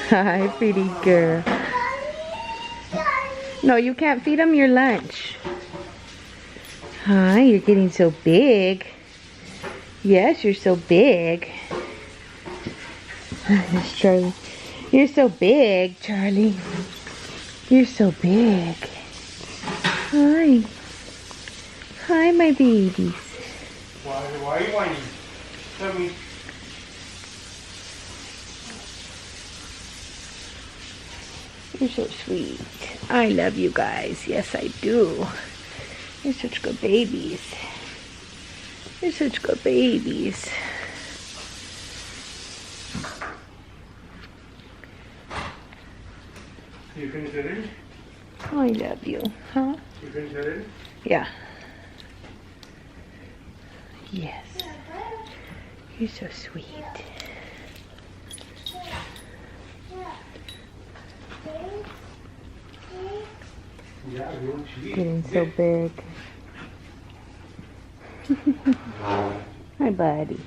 Hi, pretty girl. No, you can't feed him your lunch. Hi, you're getting so big. Yes, you're so big. Yes, Charlie. You're so big, Charlie. You're so big. Hi. Hi, my babies. Why are you whining? Tell me. You're so sweet. I love you guys. Yes, I do. You're such good babies. You're such good babies. You finished already? I love you. Huh? You finished already? Yeah. Yes. You're so sweet. Yeah, Getting so big. Hi, buddy.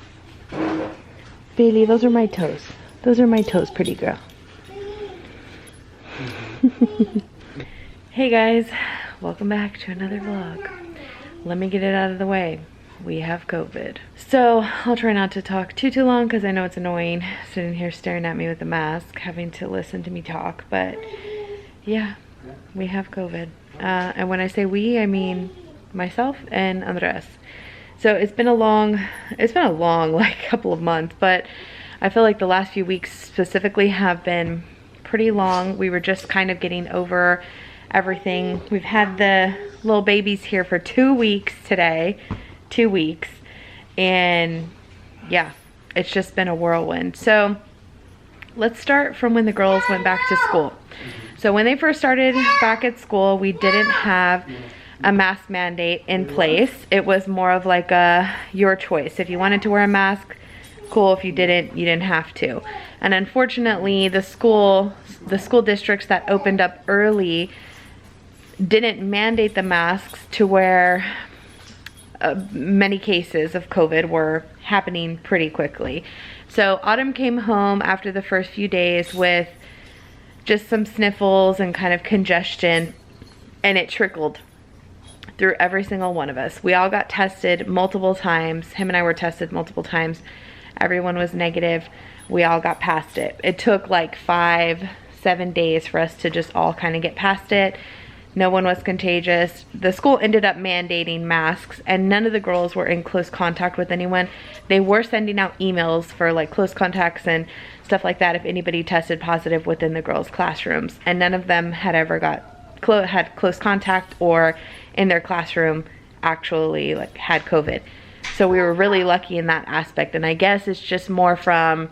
Bailey, those are my toes. Those are my toes, pretty girl. Hey guys, welcome back to another vlog. Let me get it out of the way. We have COVID. So I'll try not to talk too long because I know it's annoying sitting here staring at me with a mask, having to listen to me talk, but yeah, we have COVID. And when I say we, I mean myself and Andres. So it's been a long like couple of months, but I feel like the last few weeks specifically have been pretty long. We were just kind of getting over everything. We've had the little babies here for 2 weeks today, 2 weeks. And yeah, it's just been a whirlwind. So let's start from when the girls went back to school. So when they first started back at school, we didn't have a mask mandate in place. It was more of like your choice. If you wanted to wear a mask, cool. If you didn't, you didn't have to. And unfortunately, the school districts that opened up early didn't mandate the masks to where many cases of COVID were happening pretty quickly. So Autumn came home after the first few days with just some sniffles and kind of congestion, and it trickled through every single one of us. We all got tested multiple times. Him and I were tested multiple times. Everyone was negative. We all got past it. It took like 5-7 days for us to just all kind of get past it. No one was contagious. The school ended up mandating masks, and none of the girls were in close contact with anyone. They were sending out emails for like close contacts and stuff like that if anybody tested positive within the girls' classrooms, and none of them had ever had close contact or in their classroom actually like had COVID. So we were really lucky in that aspect, and I guess it's just more from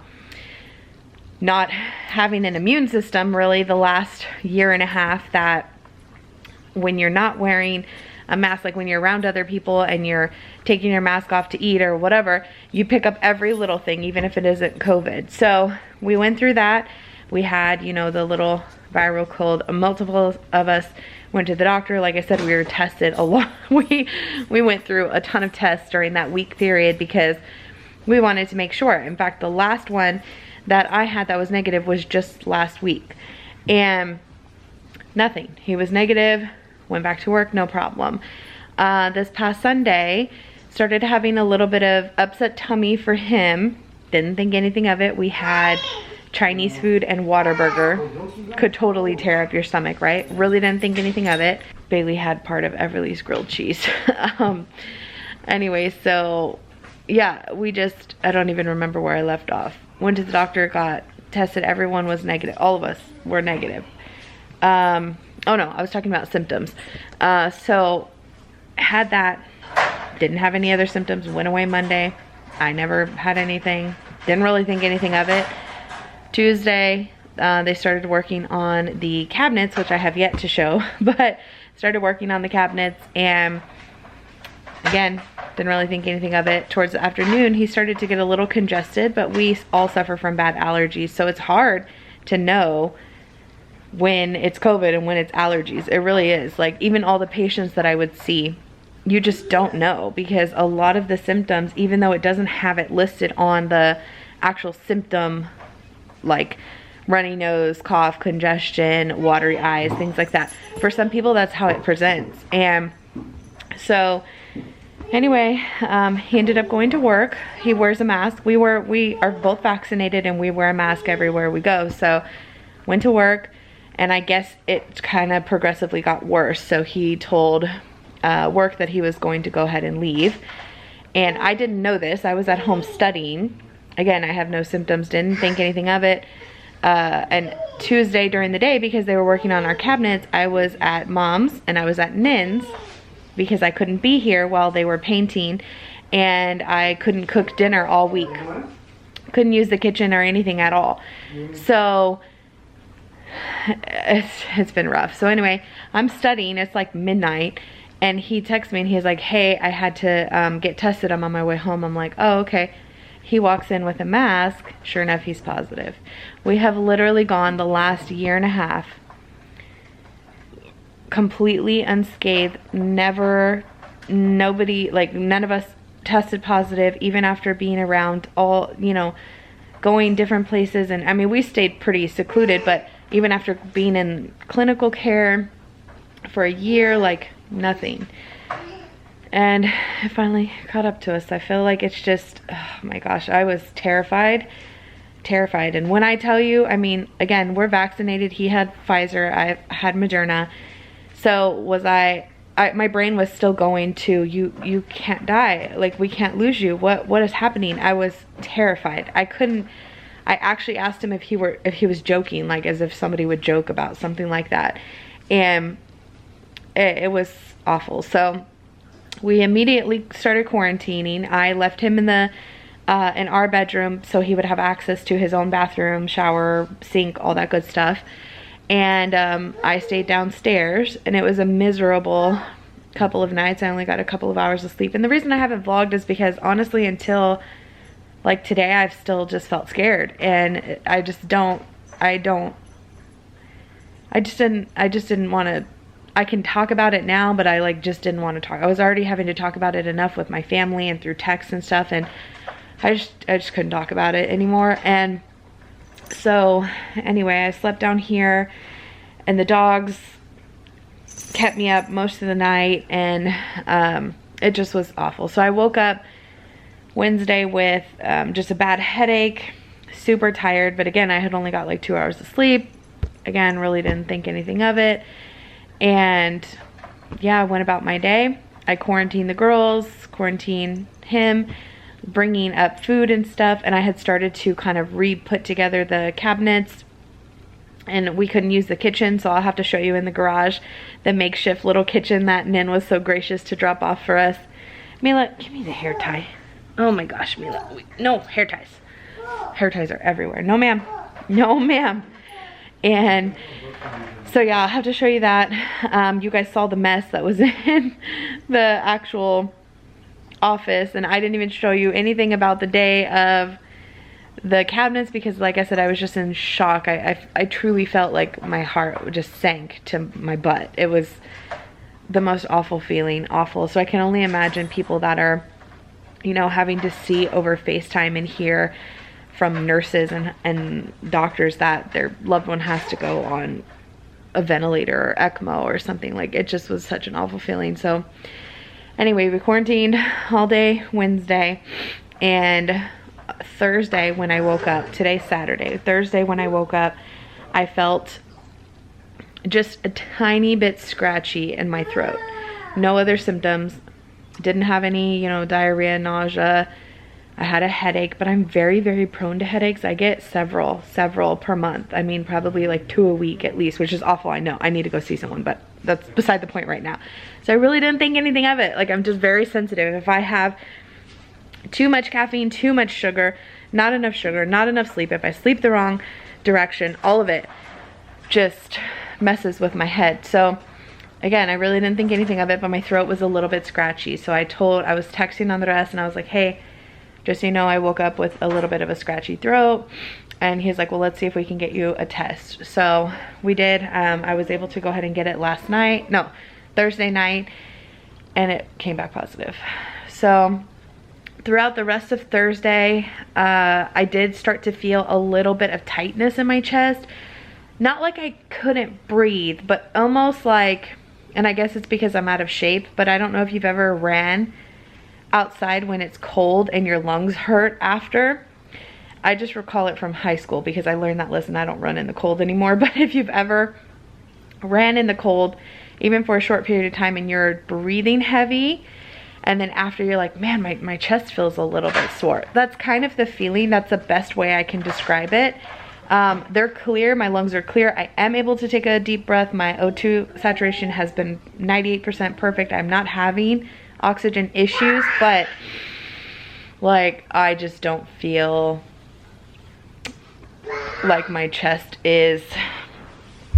not having an immune system really the last year and a half, that when you're not wearing a mask, like when you're around other people and you're taking your mask off to eat or whatever, you pick up every little thing, even if it isn't COVID. So we went through that. We had, you know, the little viral cold. Multiple of us went to the doctor. Like I said, we were tested a lot. We went through a ton of tests during that week period because we wanted to make sure. In fact, the last one that I had that was negative was just last week. And nothing. He was negative, went back to work, no problem. This past Sunday, started having a little bit of upset tummy for him. Didn't think anything of it. We had Chinese food and Whataburger. Could totally tear up your stomach, right? Really didn't think anything of it. Bailey had part of Everly's grilled cheese. Anyway, so yeah, I don't even remember where I left off. Went to the doctor, got tested, everyone was negative. All of us were negative. Oh no, I was talking about symptoms. So had that, didn't have any other symptoms, went away Monday. I never had anything, didn't really think anything of it. Tuesday, they started working on the cabinets, which I have yet to show, but started working on the cabinets, and again, didn't really think anything of it. Towards the afternoon, he started to get a little congested, but we all suffer from bad allergies, so it's hard to know when it's COVID and when it's allergies. It really is. Like, even all the patients that I would see, you just don't know, because a lot of the symptoms, even though it doesn't have it listed on the actual symptom like runny nose, cough, congestion, watery eyes, things like that. For some people, that's how it presents. And so anyway, he ended up going to work. He wears a mask. We are both vaccinated and we wear a mask everywhere we go. So went to work, and I guess it kind of progressively got worse. So he told work that he was going to go ahead and leave. And I didn't know this. I was at home studying. Again, I have no symptoms, didn't think anything of it. And Tuesday during the day, because they were working on our cabinets, I was at Mom's and I was at Nin's because I couldn't be here while they were painting, and I couldn't cook dinner all week. Couldn't use the kitchen or anything at all. So it's been rough. So anyway, I'm studying. It's like midnight, and he texts me and he's like, hey, I had to get tested. I'm on my way home. I'm like, oh, okay. He walks in with a mask. Sure enough, he's positive. We have literally gone the last year and a half completely unscathed. Never, nobody, like none of us tested positive, even after being around all, you know, going different places. And I mean, we stayed pretty secluded, but even after being in clinical care for a year, like nothing. And it finally caught up to us. I feel like it's just, oh my gosh, I was terrified. And when I tell you, I mean, again, we're vaccinated. He had Pfizer, I had Moderna. So was my brain was still going to, you can't die. Like, we can't lose you. What is happening? I was terrified. I actually asked him if he was joking, like as if somebody would joke about something like that. And it was awful. So we immediately started quarantining. I left him in our bedroom so he would have access to his own bathroom, shower, sink, all that good stuff. And I stayed downstairs, and it was a miserable couple of nights. I only got a couple of hours of sleep. And the reason I haven't vlogged is because honestly, until like today, I've still just felt scared. And I just didn't want to. I can talk about it now, but I just didn't want to talk. I was already having to talk about it enough with my family and through text and stuff, and I just couldn't talk about it anymore. And so anyway, I slept down here, and the dogs kept me up most of the night, and it just was awful. So I woke up Wednesday with just a bad headache, super tired, but again, I had only got like 2 hours of sleep. Again, really didn't think anything of it. And yeah, I went about my day. I quarantined the girls, quarantined him, bringing up food and stuff. And I had started to kind of re-put together the cabinets, and we couldn't use the kitchen. So I'll have to show you in the garage the makeshift little kitchen that Nin was so gracious to drop off for us. Mila, give me the hair tie. Oh my gosh, Mila. No, hair ties. Hair ties are everywhere. No, ma'am. No, ma'am. And so yeah, I'll have to show you that. You guys saw the mess that was in the actual office, and I didn't even show you anything about the day of the cabinets because, like I said, I was just in shock. I truly felt like my heart just sank to my butt. It was the most awful feeling, awful. So I can only imagine people that are, you know, having to see over FaceTime and hear from nurses and doctors that their loved one has to go on a ventilator or ECMO or something. Like, it just was such an awful feeling. So anyway, we quarantined all day Wednesday, and Thursday when I woke up, today's Saturday, Thursday when I woke up, I felt just a tiny bit scratchy in my throat. No other symptoms. Didn't have any, you know, diarrhea, nausea. I had a headache, but I'm very, very prone to headaches. I get several per month. I mean, probably like 2 a week at least, which is awful. I know I need to go see someone, but that's beside the point right now. So I really didn't think anything of it. Like, I'm just very sensitive. If I have too much caffeine, too much sugar, not enough sleep, if I sleep the wrong direction, all of it just messes with my head. So again, I really didn't think anything of it, but my throat was a little bit scratchy. So I was texting on the rest, and I was like, hey, just so you know, I woke up with a little bit of a scratchy throat. And he's like, well, let's see if we can get you a test. So we did. I was able to go ahead and get it Thursday night, and it came back positive. So throughout the rest of Thursday, I did start to feel a little bit of tightness in my chest. Not like I couldn't breathe, but almost like, and I guess it's because I'm out of shape, but I don't know if you've ever ran outside when it's cold and your lungs hurt after. I just recall it from high school because I learned that, listen, I don't run in the cold anymore. But if you've ever ran in the cold, even for a short period of time, and you're breathing heavy, and then after you're like, man, my chest feels a little bit sore. That's kind of the feeling. That's the best way I can describe it. They're clear, my lungs are clear. I am able to take a deep breath. My O2 saturation has been 98% perfect. I'm not having oxygen issues, but like, I just don't feel like my chest is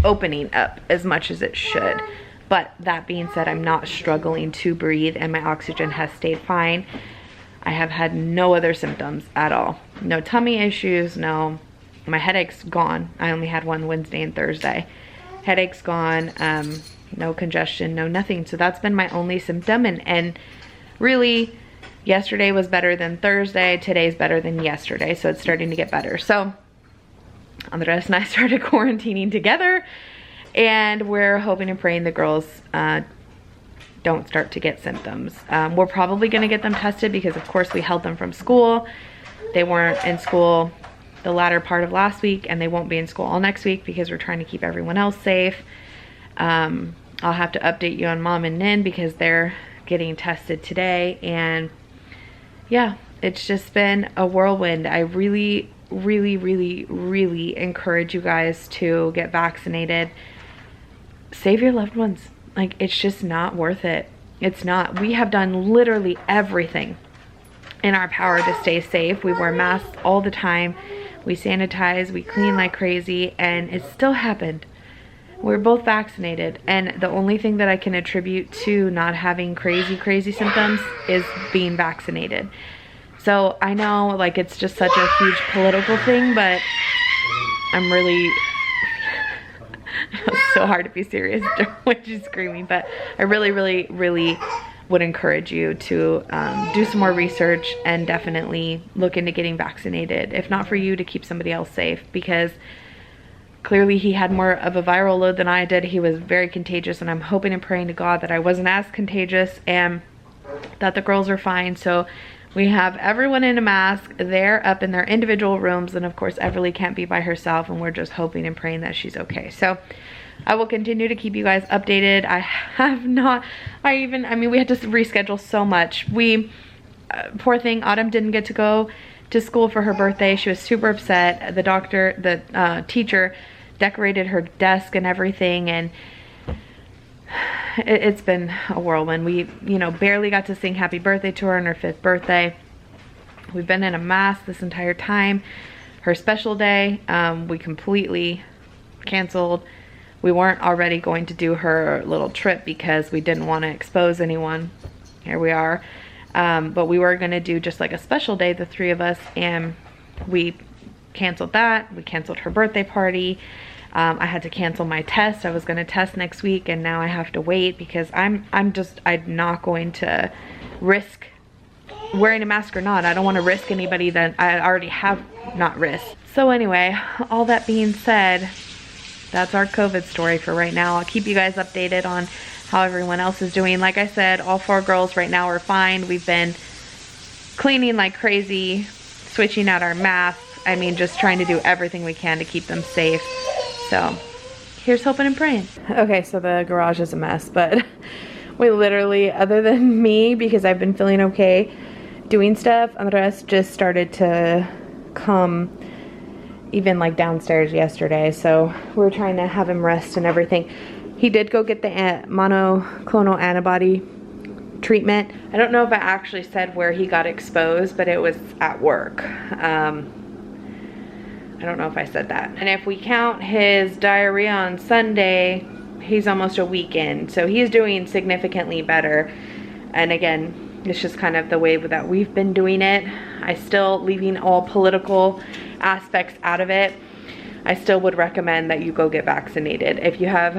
opening up as much as it should. But that being said, I'm not struggling to breathe and my oxygen has stayed fine. I have had no other symptoms at all. No tummy issues, no. My headache's gone. I only had one Wednesday and Thursday. Headache's gone, no congestion, no nothing. So that's been my only symptom, and really yesterday was better than Thursday. Today's better than yesterday, so it's starting to get better. So Andres and I started quarantining together, and we're hoping and praying the girls don't start to get symptoms. We're probably gonna get them tested because of course we held them from school. They weren't in school the latter part of last week, and they won't be in school all next week because we're trying to keep everyone else safe. I'll have to update you on Mom and Nin because they're getting tested today, and yeah, it's just been a whirlwind. I really encourage you guys to get vaccinated. Save your loved ones. Like, it's just not worth it. It's not. We have done literally everything in our power to stay safe. We wear masks all the time. We sanitize, we clean like crazy, and it still happened. We're both vaccinated, and the only thing that I can attribute to not having crazy symptoms is being vaccinated. So I know, like, it's just such a huge political thing, but I'm really, it's so hard to be serious when she's screaming, but I really would encourage you to do some more research and definitely look into getting vaccinated. If not for you, to keep somebody else safe, because clearly he had more of a viral load than I did. He was very contagious, and I'm hoping and praying to God that I wasn't as contagious and that the girls are fine. So we have everyone in a mask. They're up in their individual rooms, and of course Everly can't be by herself, and we're just hoping and praying that she's okay. So I will continue to keep you guys updated. I mean, we had to reschedule so much. Poor thing, Autumn didn't get to go to school for her birthday. She was super upset. The teacher decorated her desk and everything, and it's been a whirlwind. We, barely got to sing happy birthday to her on her 5th birthday. We've been in a mask this entire time. Her special day, we completely canceled. We weren't already going to do her little trip because we didn't want to expose anyone. Here we are. But we were going to do just like a special day, the 3 of us, and we canceled that. We canceled her birthday party. I had to cancel my test. I was going to test next week, and now I have to wait because I'm not going to risk wearing a mask or not. I don't want to risk anybody that I already have not risked. So anyway, all that being said, that's our COVID story for right now. I'll keep you guys updated on how everyone else is doing. Like I said, all 4 girls right now are fine. We've been cleaning like crazy, switching out our masks. I mean, just trying to do everything we can to keep them safe. So here's hoping and praying. Okay, so the garage is a mess, but we literally, other than me, because I've been feeling okay doing stuff, Andres just started to come even like downstairs yesterday, so we're trying to have him rest and everything. He did go get the monoclonal antibody treatment. I don't know if I actually said where he got exposed, but it was at work. I don't know if I said that. And if we count his diarrhea on Sunday, he's almost a week in, so he's doing significantly better. And again, it's just kind of the way that we've been doing it. I still, leaving all political aspects out of it, I still would recommend that you go get vaccinated. If you have,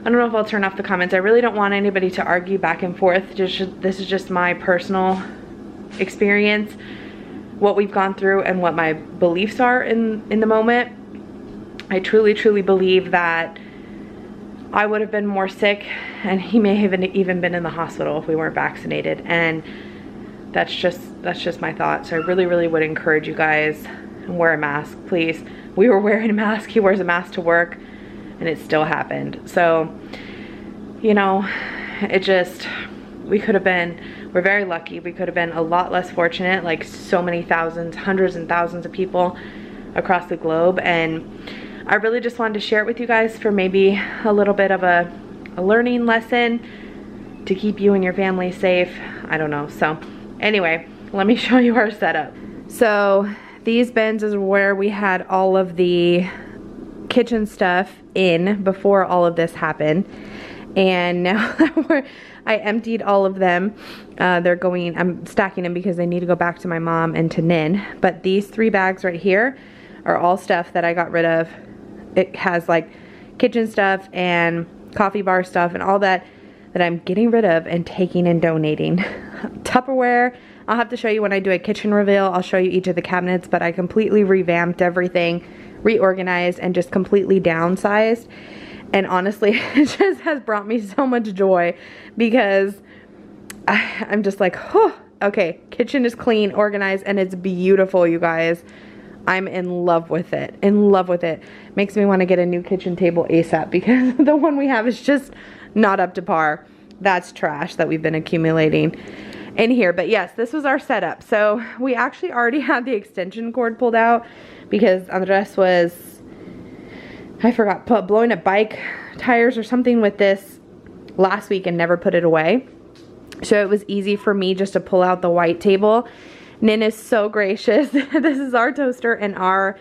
I don't know if I'll turn off the comments. I really don't want anybody to argue back and forth. This is just my personal experience, what we've gone through and what my beliefs are in the moment. I truly believe that I would have been more sick and he may have even been in the hospital if we weren't vaccinated, and that's just my thought. So I really would encourage you guys, wear a mask, please. We were wearing a mask, he wears a mask to work, and it still happened. So, you know, we're very lucky. We could have been a lot less fortunate, like so many thousands, hundreds and thousands of people across the globe. And I really just wanted to share it with you guys for maybe a little bit of a learning lesson to keep you and your family safe. I don't know. So anyway, let me show you our setup. So these bins is where we had all of the kitchen stuff in before all of this happened. And now that I emptied all of them, I'm stacking them because they need to go back to my mom and to Nin. But these 3 bags right here are all stuff that I got rid of. It has like kitchen stuff and coffee bar stuff and all that I'm getting rid of and taking and donating. Tupperware, I'll have to show you when I do a kitchen reveal. I'll show you each of the cabinets, but I completely revamped everything, reorganized, and just completely downsized. And honestly, it just has brought me so much joy because I'm just like, oh, okay, kitchen is clean, organized, and it's beautiful, you guys. I'm in love with it, Makes me want to get a new kitchen table ASAP because the one we have is just not up to par. That's trash that we've been accumulating in here. But yes, this was our setup. So we actually already had the extension cord pulled out because Andres was, I forgot, blowing up bike tires or something with this last week and never put it away. So it was easy for me just to pull out the white table. Nin is so gracious. This is our toaster and our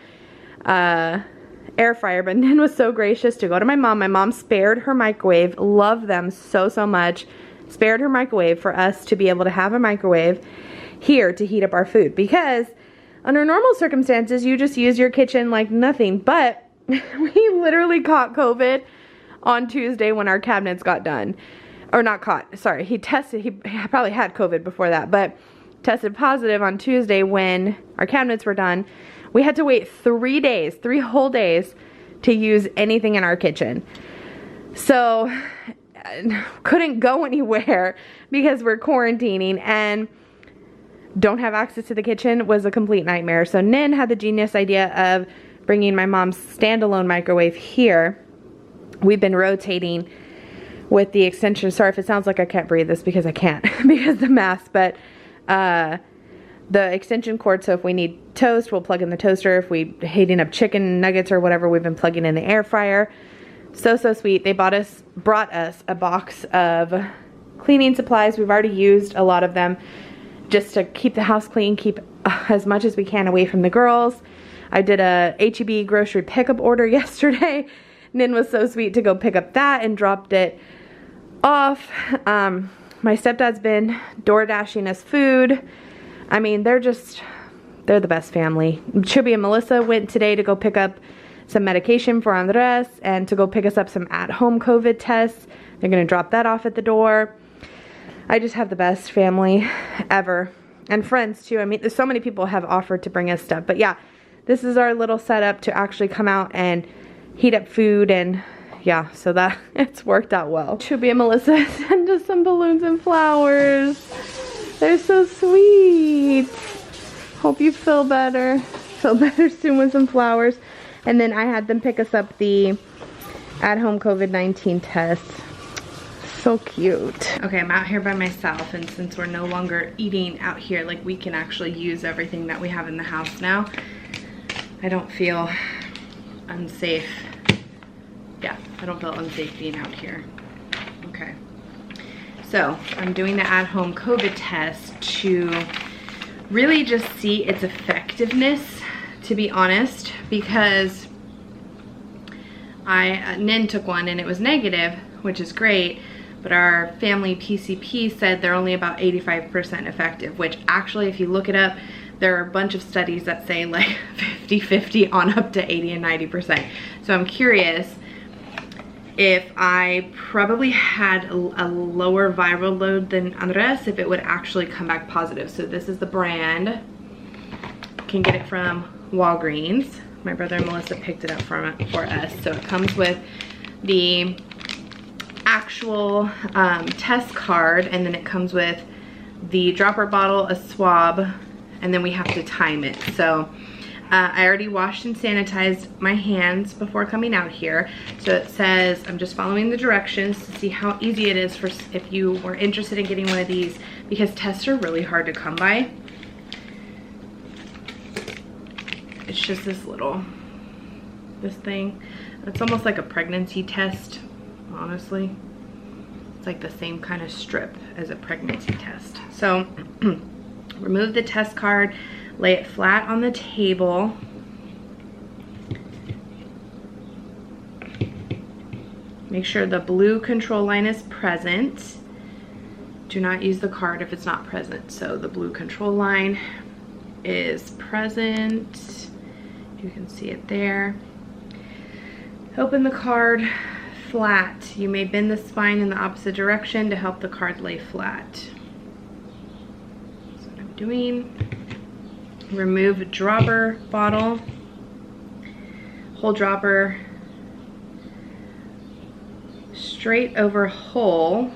air fryer, but Nin was so gracious to go to my mom. My mom spared her microwave. Love them so much. Spared her microwave for us to be able to have a microwave here to heat up our food, because under normal circumstances you just use your kitchen like nothing. But we literally caught COVID on Tuesday when our cabinets got done. Or not caught, sorry, he probably had COVID before that, but tested positive on Tuesday when our cabinets were done. We had to wait 3 whole days to use anything in our kitchen. So couldn't go anywhere because we're quarantining and don't have access to the kitchen. Was a complete nightmare. So Nin had the genius idea of bringing my mom's standalone microwave here. We've been rotating with the extension. Sorry if it sounds like I can't breathe, this because I can't because the mask, but the extension cord, so if we need toast, we'll plug in the toaster. If we heating up chicken nuggets or whatever, we've been plugging in the air fryer. So sweet. They brought us a box of cleaning supplies. We've already used a lot of them just to keep the house clean, keep as much as we can away from the girls. I did a HEB grocery pickup order yesterday. Nin was so sweet to go pick up that and dropped it off. My stepdad's been door dashing us food. I mean, they're the best family. Chubby and Melissa went today to go pick up some medication for Andres and to go pick us up some at-home COVID tests. They're gonna drop that off at the door. I just have the best family ever. And friends too. I mean, so many people have offered to bring us stuff. But yeah, this is our little setup to actually come out and heat up food, and yeah, so that it's worked out well. Chubby and Melissa sent us some balloons and flowers. They're so sweet. Hope you feel better. Feel better soon with some flowers. And then I had them pick us up the at-home COVID-19 test. So cute. Okay, I'm out here by myself, and since we're no longer eating out here, like we can actually use everything that we have in the house now, I don't feel unsafe. Yeah, I don't feel unsafe being out here. Okay. So I'm doing the at-home COVID test to really just see its effectiveness, to be honest, because Nin took one and it was negative, which is great, but our family PCP said they're only about 85% effective, which actually, if you look it up, there are a bunch of studies that say like 50-50 on up to 80 and 90%. So I'm curious if I probably had a lower viral load than Andres, if it would actually come back positive. So this is the brand. You can get it from Walgreens. My brother and Melissa picked it up for us. So it comes with the actual test card, and then it comes with the dropper bottle, a swab, and then we have to time it. So I already washed and sanitized my hands before coming out here. So it says, I'm just following the directions to see how easy it is for if you were interested in getting one of these, because tests are really hard to come by. It's just this thing. It's almost like a pregnancy test, honestly. It's like the same kind of strip as a pregnancy test. So remove the test card, lay it flat on the table. Make sure the blue control line is present. Do not use the card if it's not present. So the blue control line is present. You can see it there. Open the card flat. You may bend the spine in the opposite direction to help the card lay flat. That's what I'm doing. Remove dropper bottle. Hold dropper straight over hole,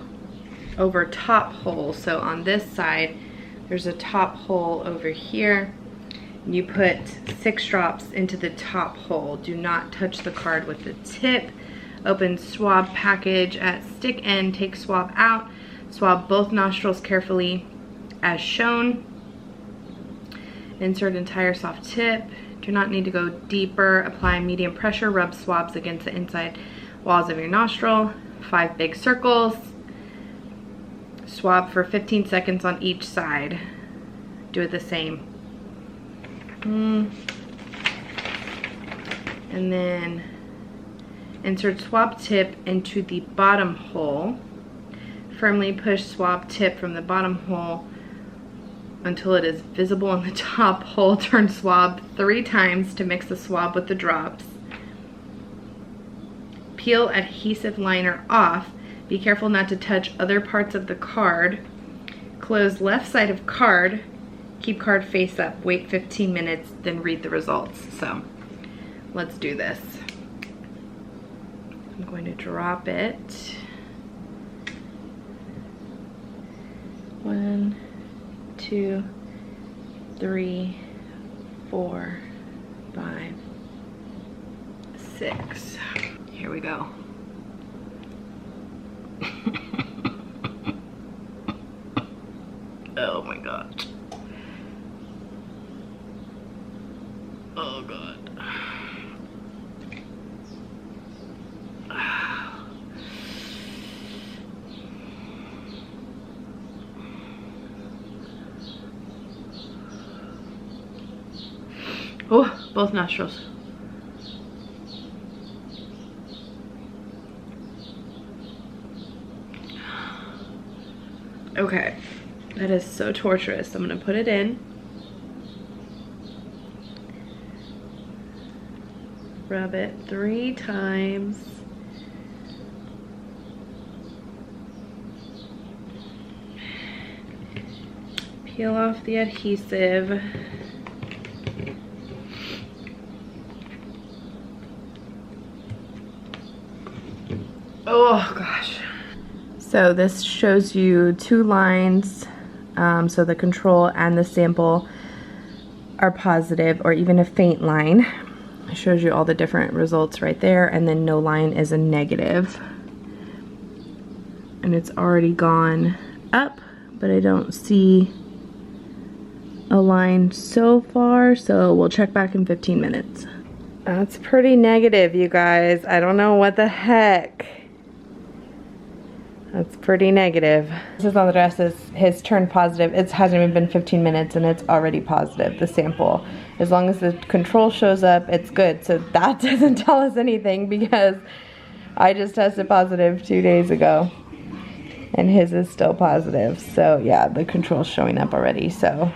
over top hole. So on this side, there's a top hole over here. You put 6 drops into the top hole. Do not touch the card with the tip. Open swab package at stick end. Take swab out. Swab both nostrils carefully as shown. Insert entire soft tip. Do not need to go deeper. Apply medium pressure. Rub swabs against the inside walls of your nostril. 5 big circles. Swab for 15 seconds on each side. Do it the same. And then insert swab tip into the bottom hole. Firmly push swab tip from the bottom hole until it is visible in the top hole. Turn swab 3 times to mix the swab with the drops. Peel adhesive liner off. Be careful not to touch other parts of the card. Close left side of card. Keep card face up. Wait 15 minutes, then read the results. So let's do this. I'm going to drop it. 1, 2, 3, 4, 5, 6. Here we go. Oh my God. Oh God. Oh, both nostrils. Okay, that is so torturous. I'm gonna put it in. Rub it 3 times. Peel off the adhesive. Oh gosh. So this shows you 2 lines. So the control and the sample are positive, or even a faint line. It shows you all the different results right there, and then no line is a negative. And it's already gone up, but I don't see a line so far, so we'll check back in 15 minutes. That's pretty negative, you guys. I don't know what the heck. That's pretty negative. This is on the dress. His turned positive. It hasn't even been 15 minutes and it's already positive, the sample. As long as the control shows up, it's good. So that doesn't tell us anything, because I just tested positive 2 days ago and his is still positive. So yeah, the control's showing up already. So